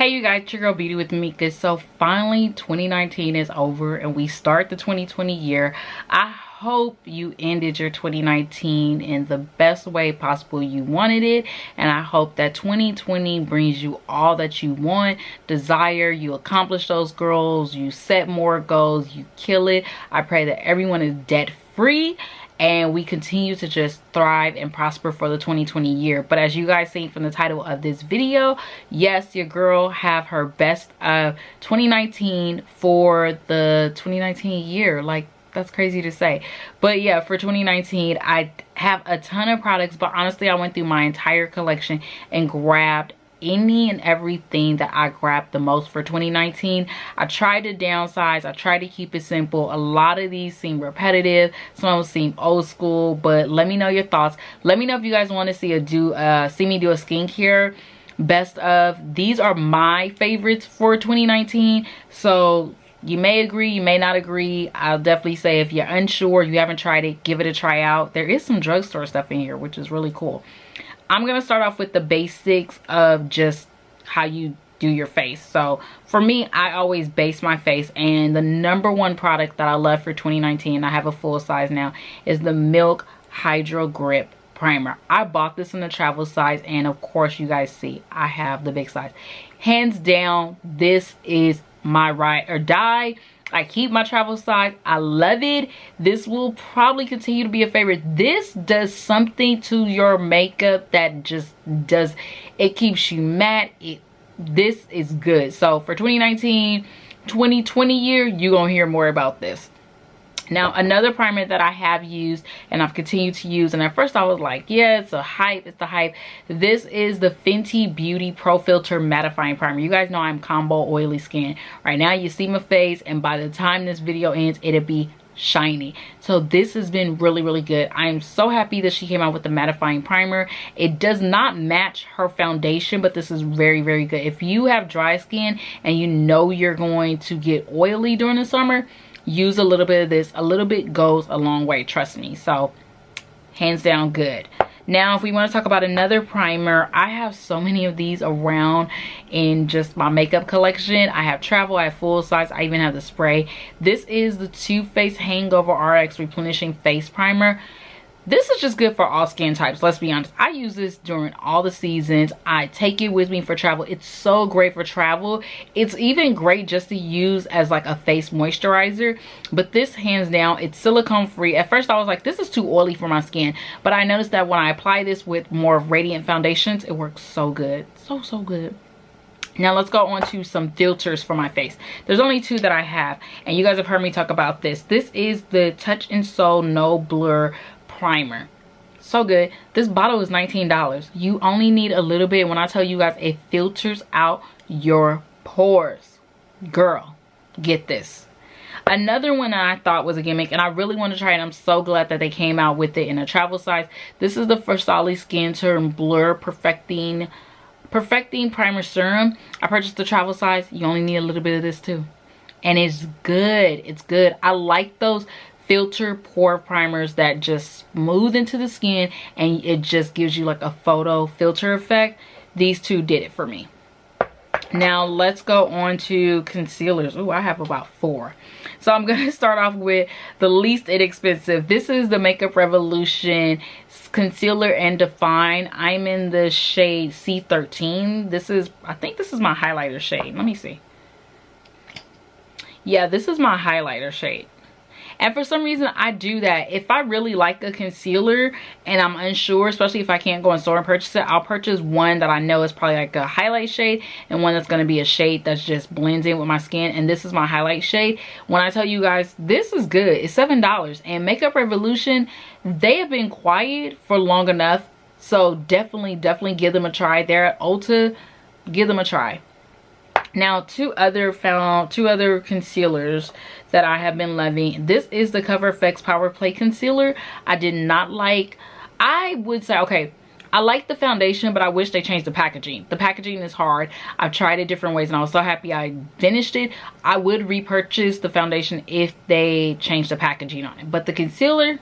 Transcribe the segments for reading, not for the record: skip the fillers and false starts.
Hey you guys, it's your girl Beauty with Mika. So finally 2019 is over and we start the 2020 year. I hope you ended your 2019 in the best way possible you wanted it, and I hope that 2020 brings you all that you want, desire, you accomplish those goals, you set more goals, you kill it. I pray that everyone is debt free and we continue to just thrive and prosper for the 2020 year. But as you guys seen from the title of this video, yes, your girl have her best of 2019 for the 2019 year. Like, that's crazy to say. But yeah, for 2019, I have a ton of products, but honestly, I went through my entire collection and grabbed any and everything that I grabbed the most for 2019. I tried to downsize. I tried to keep it simple. A lot of these seem repetitive. Some of them seem old school, but let me know your thoughts. Let me know if you guys want to see me do a skincare best of. These are my favorites for 2019. So you may agree, you may not agree. I'll definitely say if you're unsure, you haven't tried it, give it a try out. There is some drugstore stuff in here, which is really cool. I'm going to start off with the basics of just how you do your face. So for me, I always base my face, and the #1 product that I love for 2019, I have a full size now, is the Milk Hydro Grip Primer. I bought this in the travel size, and of course you guys see I have the big size. Hands down, this is my ride or die. I keep my travel size. I love it. This will probably continue to be a favorite. This does something to your makeup that just does, it keeps you matte. This is good. So for 2019, 2020 year, you're gonna hear more about this. Now, another primer that I have used and I've continued to use, and at first I was like, yeah, it's a hype, it's the hype. This is the Fenty Beauty Pro Filter Mattifying Primer. You guys know I'm combo oily skin. Right now you see my face, and by the time this video ends, it'll be shiny. So this has been really, really good. I am so happy that she came out with the mattifying primer. It does not match her foundation, but this is very, very good. If you have dry skin and you know you're going to get oily during the summer, use a little bit of this. A little bit goes a long way, trust me. So hands down good. Now if we want to talk about another primer, I have so many of these around in just my makeup collection. I have travel, I have full size, I even have the spray. This is the Too Faced Hangover RX Replenishing Face Primer. This is just good for all skin types, let's be honest. I use this during all the seasons. I take it with me for travel. It's so great for travel. It's even great just to use as like a face moisturizer. But this, hands down, it's silicone free. At first I was like, this is too oily for my skin. But I noticed that when I apply this with more radiant foundations, it works so good. So good. Now let's go on to some filters for my face. There's only 2 that I have, and you guys have heard me talk about this. This is the Touch and Soul No Blur Primer. So good. This bottle is $19. You only need a little bit. When I tell you guys, it filters out your pores. Girl, get this. Another one that I thought was a gimmick, and I really want to try it. I'm so glad that they came out with it in a travel size. This is the Versali Skin Turn Blur Perfecting Primer Serum. I purchased the travel size. You only need a little bit of this too, and it's good. It's good. I like those filter pore primers that just smooth into the skin and it just gives you like a photo filter effect. These 2 did it for me. Now let's go on to concealers. Oh, I have about 4. So I'm going to start off with the least inexpensive. This is the Makeup Revolution Concealer and Define. I'm in the shade C13. This is, I think this is my highlighter shade. Let me see. Yeah, this is my highlighter shade. And for some reason, I do that. If I really like a concealer and I'm unsure, especially if I can't go in store and purchase it, I'll purchase one that I know is probably like a highlight shade and one that's going to be a shade that's just blends in with my skin. And this is my highlight shade. When I tell you guys, this is good. It's $7. And Makeup Revolution, they have been quiet for long enough. So definitely give them a try. They're at Ulta. Give them a try. Now, two other concealers that I have been loving. This is the Cover FX Power Play Concealer. I did not like, I would say, okay, I like the foundation, but I wish they changed the packaging. The packaging is hard. I've tried it different ways and I was so happy I finished it. I would repurchase the foundation if they changed the packaging on it. But the concealer,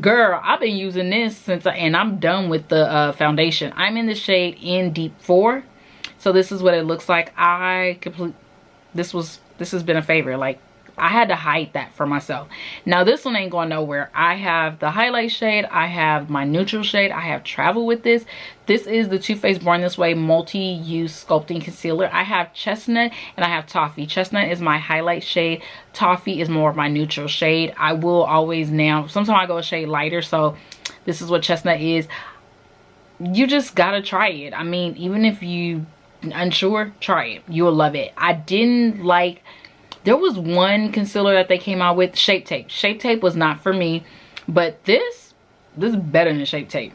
girl, I've been using this since, and I'm done with the foundation. I'm in the shade In Deep 4. So this is what it looks like. This has been a favorite. Like, I had to hide that for myself. Now this one ain't going nowhere. I have the highlight shade, I have my neutral shade, I have travel with this. This is the Too Faced Born This Way multi-use sculpting concealer. I have chestnut and I have toffee. Chestnut is my highlight shade, toffee is more of my neutral shade. I will always, now sometimes I go a shade lighter, so this is what chestnut is. You just gotta try it. I mean, even if you unsure, try it, you'll love it. I didn't like, there was one concealer that they came out with, Shape Tape. Shape Tape was not for me, but this is better than Shape Tape.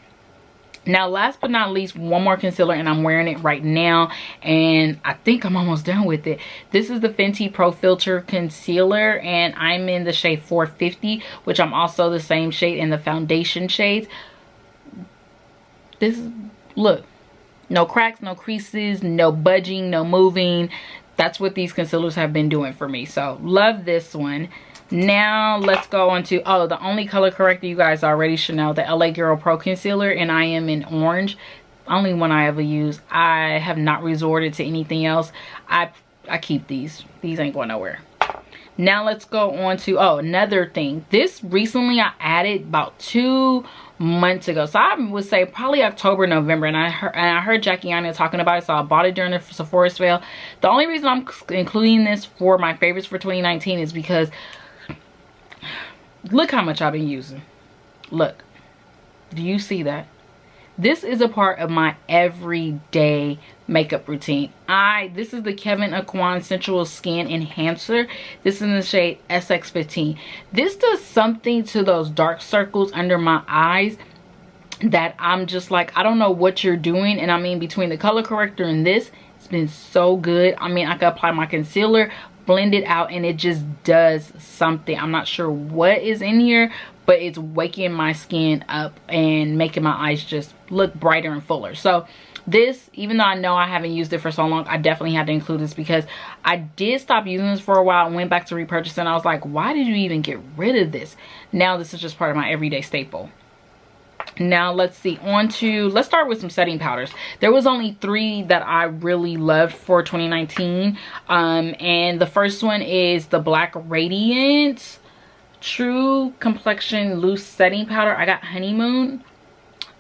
Now last but not least, one more concealer, and I'm wearing it right now, and I think I'm almost done with it. This is the Fenty Pro Filter concealer, and I'm in the shade 450, which I'm also the same shade in the foundation shades. This, look, no cracks, no creases, no budging, no moving. That's what these concealers have been doing for me. So love this one. Now let's go on to, oh, the only color corrector you guys already should know, the LA Girl Pro Concealer, and I am in orange. Only one I ever use. I have not resorted to anything else. I keep these. These ain't going nowhere. Now let's go on to, oh, another thing. This recently I added about 2 months ago, so I would say probably October, November, and I heard Jackie Aina talking about it, so I bought it during the Sephora sale. The only reason I'm including this for my favorites for 2019 is because look how much I've been using. Look, do you see that? This is a part of my everyday makeup routine. This is the Kevyn Aucoin Sensual Skin Enhancer. This is in the shade SX15. This does something to those dark circles under my eyes that I'm just like, I don't know what you're doing. And I mean, between the color corrector and this, it's been so good. I mean, I could apply my concealer, blend it out, and it just does something. I'm not sure what is in here, but it's waking my skin up and making my eyes just look brighter and fuller. So this, even though I know I haven't used it for so long, I definitely had to include this because I did stop using this for a while and went back to repurchase, and I was like, why did you even get rid of this? Now this is just part of my everyday staple. Now let's see, let's start with some setting powders. There was only 3 that I really loved for 2019, and the first one is the Black Radiance True Complexion Loose Setting Powder. I got Honeymoon,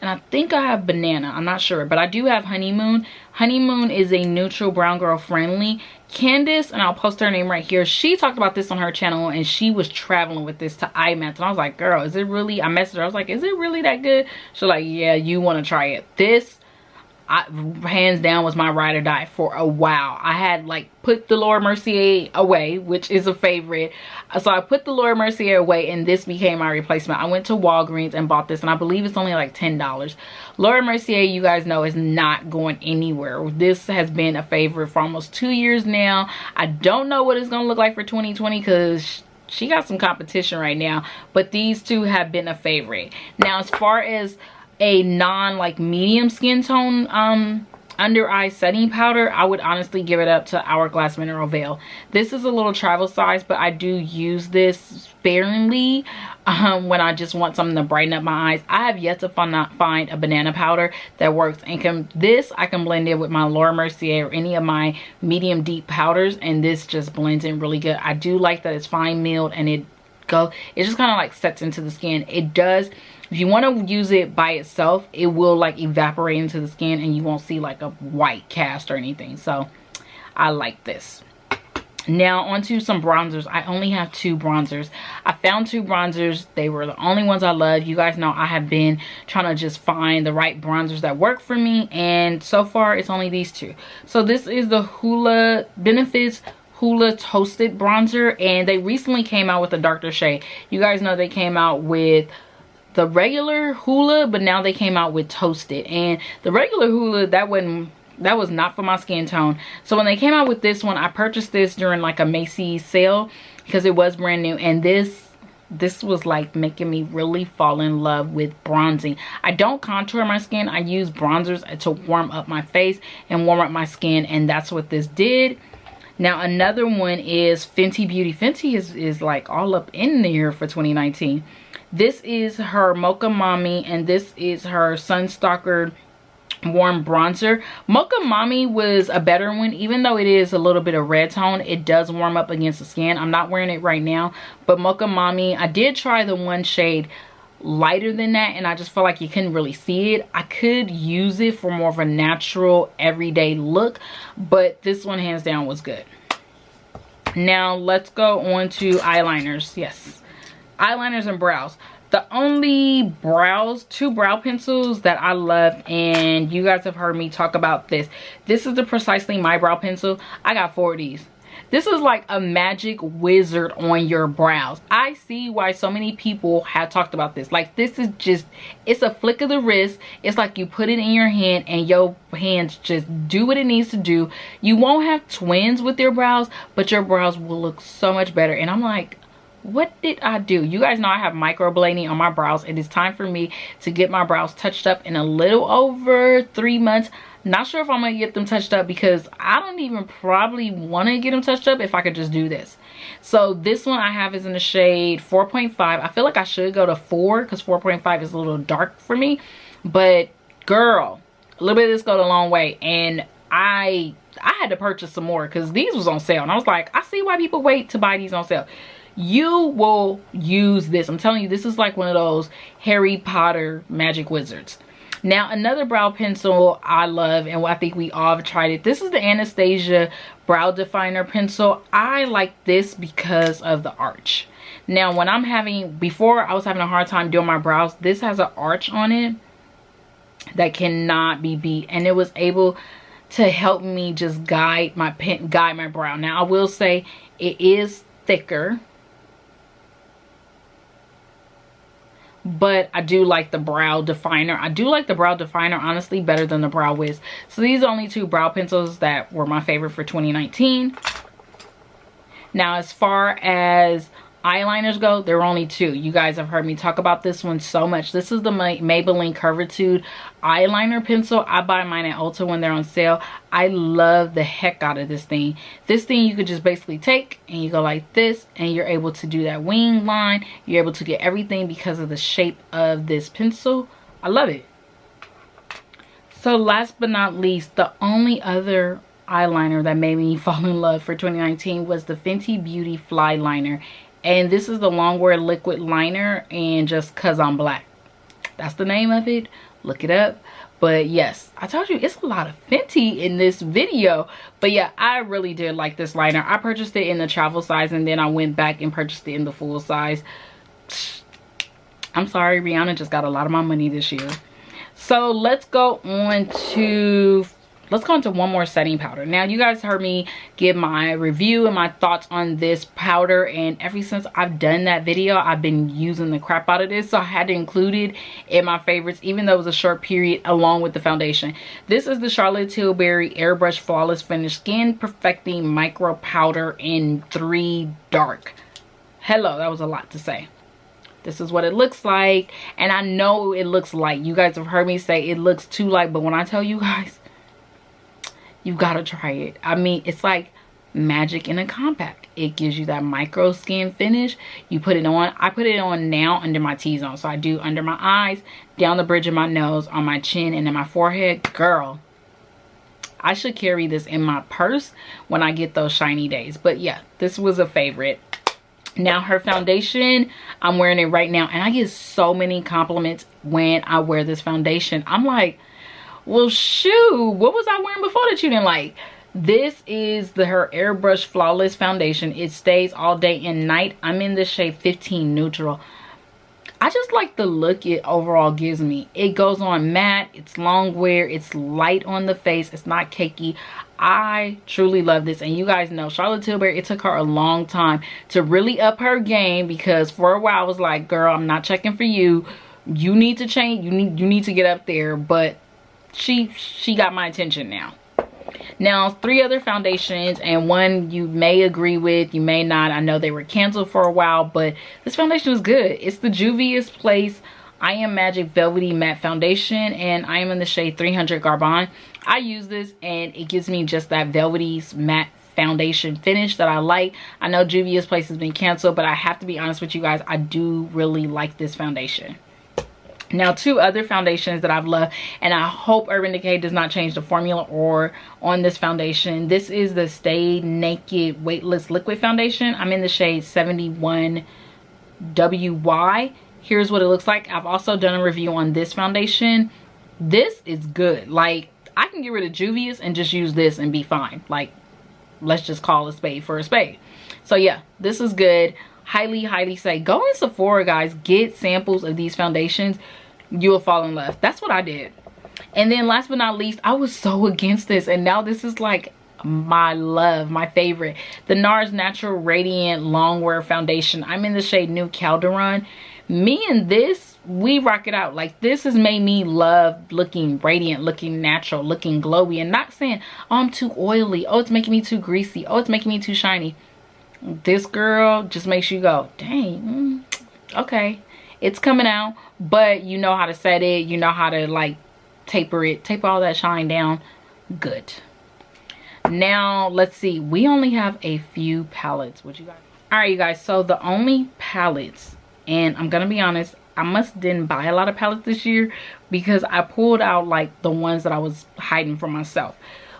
and I think I have Banana. I'm not sure, but I do have Honeymoon. Honeymoon is a neutral brown girl friendly. Candace, and I'll post her name right here, she talked about this on her channel, and she was traveling with this to IMAX, and I was like, girl, is it really? I messaged her, I was like, is it really that good? She's like, yeah, you want to try it. This, hands down, was my ride or die for a while. I had like put the Laura Mercier away, which is a favorite, so I put the Laura Mercier away, and this became my replacement. I went to Walgreens and bought this, and I believe it's only like $10. Laura Mercier, you guys know, is not going anywhere. This has been a favorite for almost 2 years now. I don't know what it's gonna look like for 2020 because she got some competition right now, but these 2 have been a favorite. Now as far as a non like medium skin tone under eye setting powder, I would honestly give it up to Hourglass Mineral Veil. This is a little travel size, but I do use this sparingly when I just want something to brighten up my eyes. I have yet to find a banana powder that works, and I can blend in with my Laura Mercier or any of my medium deep powders, and this just blends in really good. I do like that it's fine milled, and it just kind of like sets into the skin. It does. If you want to use it by itself, it will like evaporate into the skin, and you won't see like a white cast or anything. So I like this. Now onto some bronzers. I only have 2 bronzers. I found 2 bronzers. They were the only ones I love. You guys know I have been trying to just find the right bronzers that work for me, and so far it's only these 2. So this is the Hoola Benefits Hoola Toasted Bronzer, and they recently came out with a darker shade. You guys know they came out with the regular Hoola, but now they came out with Toasted, and the regular Hoola, that was not for my skin tone. So when they came out with this one, I purchased this during like a Macy's sale because it was brand new, and this was like making me really fall in love with bronzing. I don't contour my skin. I use bronzers to warm up my face and warm up my skin, and that's what this did. Now another one is Fenty Beauty. Fenty is like all up in there for 2019. This is her Mocha Mommy, and this is her Sunstalker warm bronzer. Mocha Mami was a better one. Even though it is a little bit of red tone, it does warm up against the skin. I'm not wearing it right now, but Mocha Mami, I did try the one shade lighter than that, and I just felt like you couldn't really see it. I could use it for more of a natural everyday look, but this one hands down was good. Now let's go on to eyeliners. Yes, eyeliners and brows. The only two brow pencils that I love, and you guys have heard me talk about this. This is the Precisely My Brow Pencil. I got 4 of these. This is like a magic wizard on your brows. I see why so many people have talked about this. Like, this is just, it's a flick of the wrist. It's like you put it in your hand and your hands just do what it needs to do. You won't have twins with your brows, but your brows will look so much better. And I'm like, what did I do? You guys know I have microblading on my brows. It is time for me to get my brows touched up in a little over 3 months. Not sure if I'm gonna get them touched up, because I don't even probably want to get them touched up if I could just do this. So this one I have is in the shade 4.5. I feel like I should go to 4 because 4.5 is a little dark for me, but girl, a little bit of this goes a long way. And I had to purchase some more because these was on sale, and I was like, I see why people wait to buy these on sale. You will use this. I'm telling you, this is like one of those Harry Potter magic wizards. Now, another brow pencil I love, and I think we all have tried it. This is the Anastasia Brow Definer Pencil. I like this because of the arch. Now, when before I was having a hard time doing my brows, this has an arch on it that cannot be beat. And it was able to help me just guide my brow. Now, I will say it is thicker, but I do like the brow definer. I do like the brow definer, honestly, better than the Brow Wiz. So these are only 2 brow pencils that were my favorite for 2019. Now, as far as eyeliners go, there are only 2. You guys have heard me talk about this one so much. This is the Maybelline Curvitude eyeliner pencil. I buy mine at Ulta when they're on sale. I love the heck out of this thing. This thing you could just basically take and you go like this, and you're able to do that wing line. You're able to get everything because of the shape of this pencil. I love it. So last but not least, the only other eyeliner that made me fall in love for 2019 was the Fenty Beauty Fly Liner. And this is the Longwear liquid liner, and just cause I'm black, that's the name of it. Look it up. But yes, I told you it's a lot of Fenty in this video. But yeah, I really did like this liner. I purchased it in the travel size, and then I went back and purchased it in the full size. I'm sorry, Rihanna just got a lot of my money this year. So let's go on to one more setting powder. Now, you guys heard me give my review and my thoughts on this powder, and ever since I've done that video, I've been using the crap out of this, so I had to include it in my favorites, even though it was a short period, along with the foundation. This is the Charlotte Tilbury Airbrush Flawless Finish Skin Perfecting Micro Powder in 3 Dark. Hello, that was a lot to say. This is what it looks like, and I know it looks light. You guys have heard me say it looks too light, but when I tell you guys, you gotta try it. I mean, it's like magic in a compact. It gives you that micro skin finish. You put it on. I put it on now under my T-zone. So I do under my eyes, down the bridge of my nose, on my chin, and in my forehead. Girl, I should carry this in my purse when I get those shiny days. But yeah, this was a favorite. Now, her foundation, I'm wearing it right now, and I get so many compliments when I wear this foundation. I'm like, well, shoot, what was I wearing before that you didn't like? This is her Airbrush Flawless Foundation. It stays all day and night. I'm in the shade 15 Neutral. I just like the look it overall gives me. It goes on matte, it's long wear, it's light on the face, it's not cakey. I truly love this, and you guys know Charlotte Tilbury, it took her a long time to really up her game, because for a while I was like, girl, I'm not checking for you. You need to change, you need to get up there, but she got my attention now. Now, 3 other foundations, and one you may agree with, you may not. I know they were canceled for a while, but this foundation is good. It's the Juvia's Place I Am Magic Velvety Matte Foundation, and I am in the shade 300 Garbon. I use this, and it gives me just that velvety matte foundation finish that I like. I know Juvia's Place has been canceled, but I have to be honest with you guys, I do really like this foundation. Now, 2 other foundations that I've loved, and I hope Urban Decay does not change the formula or on this foundation. This is the Stay Naked Weightless Liquid Foundation. I'm in the shade 71WY. Here's what it looks like. I've also done a review on this foundation. This is good. Like, I can get rid of Juvias and just use this and be fine. Like, let's just call a spade for a spade. So yeah, this is good. Highly say go in Sephora, guys. Get samples of these foundations. You will fall in love. That's what I did. And then last but not least, I was so against this, and now this is like my love, my favorite, the NARS Natural Radiant Longwear Foundation. I'm in the shade New Calderon. Me and this, we rock it out. Like, this has made me love looking radiant, looking natural, looking glowy, and not saying, oh, I'm too oily, oh, it's making me too greasy, oh, it's making me too shiny. This girl just makes you go, dang, okay, it's coming out, but you know how to set it, you know how to like taper all that shine down. Good. Now let's see, we only have a few palettes. What you guys? All right, you guys, so the only palettes, and I'm gonna be honest, I didn't buy a lot of palettes this year because I pulled out like the ones that I was hiding from myself.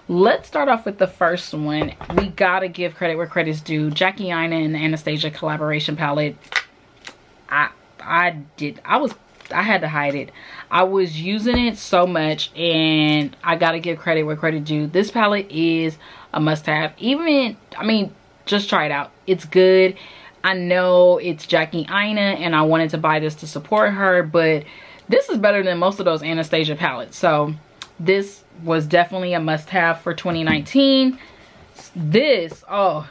Let's start off with the first one. We gotta give credit where credit's due. Jackie Aina and the Anastasia collaboration palette. I had to hide it. I was using it so much, and I gotta give credit where credit due. This palette is a must-have. Even, I mean, just try it out. It's good. I know it's Jackie Aina, and I wanted to buy this to support her, but this is better than most of those Anastasia palettes. So this was definitely a must-have for 2019. This, oh,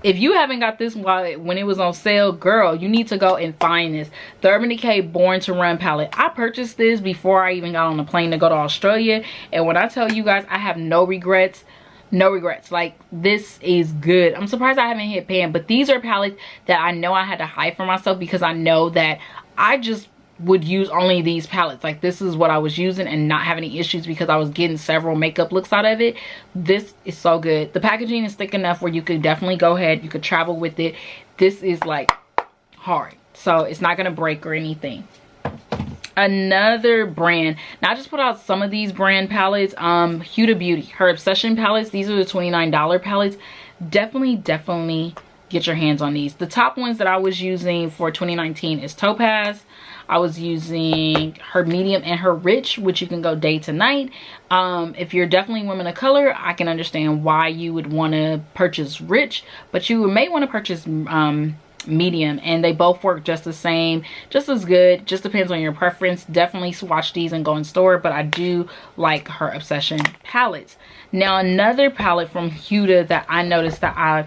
if you haven't got this when it was on sale, girl, you need to go and find this. The Urban Decay Born to Run palette. I purchased this before I even got on the plane to go to Australia, and when I tell you guys, I have no regrets. No regrets. Like, this is good. I'm surprised I haven't hit pan, but these are palettes that I know I had to hide for myself because I know that I just would use only these palettes. Like, this is what I was using and not have any issues because I was getting several makeup looks out of it. This is so good. The packaging is thick enough where you could definitely go ahead, you could travel with it. This is like hard, so it's not gonna break or anything. Another brand, now I just put out some of these brand palettes. Huda Beauty, her Obsession palettes. These are the $29 palettes. Definitely get your hands on these. The top ones that I was using for 2019 is Topaz. I was using her Medium and her Rich, which you can go day to night. If you're definitely women of color, I can understand why you would want to purchase Rich, but you may want to purchase Medium, and they both work just the same, just as good. Just depends on your preference. Definitely swatch these and go in store, but I do like her Obsession palettes. Now, another palette from Huda that I noticed that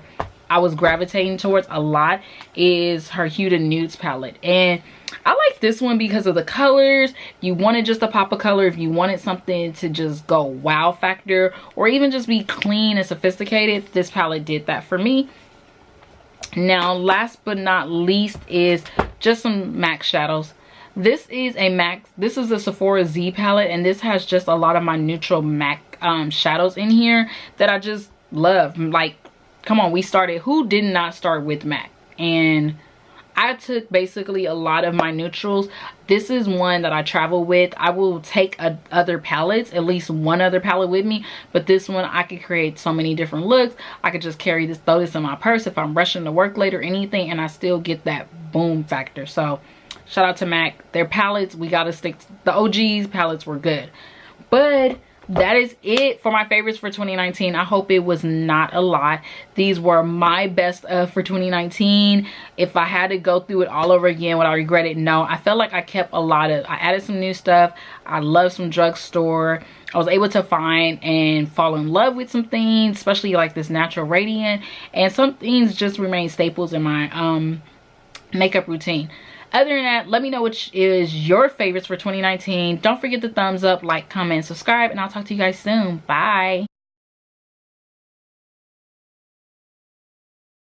I was gravitating towards a lot is her Huda Nudes palette, and I like this one because of the colors. You wanted just a pop of color, if you wanted something to just go wow factor or even just be clean and sophisticated, this palette did that for me. Now, last but not least is just some MAC shadows. This is a Sephora Z palette, and this has just a lot of my neutral MAC shadows in here that I just love. Like, come on, who did not start with MAC? And I took basically a lot of my neutrals. This is one that I travel with. I will take other palettes, at least one other palette with me, but this one I could create so many different looks. I could just carry this, throw this in my purse if I'm rushing to work late or anything, and I still get that boom factor. So shout out to MAC. Their palettes, we gotta stick to the OGs. Palettes were good, but that is it for my favorites for 2019. I hope it was not a lot. These were my best of for 2019. If I had to go through it all over again, would I regret it? No. I felt like I kept I added some new stuff. I love some drugstore. I was able to find and fall in love with some things, especially like this Natural Radiant, and some things just remain staples in my makeup routine. Other than that, let me know which is your favorites for 2019. Don't forget to thumbs up, like, comment, subscribe, and I'll talk to you guys soon. Bye.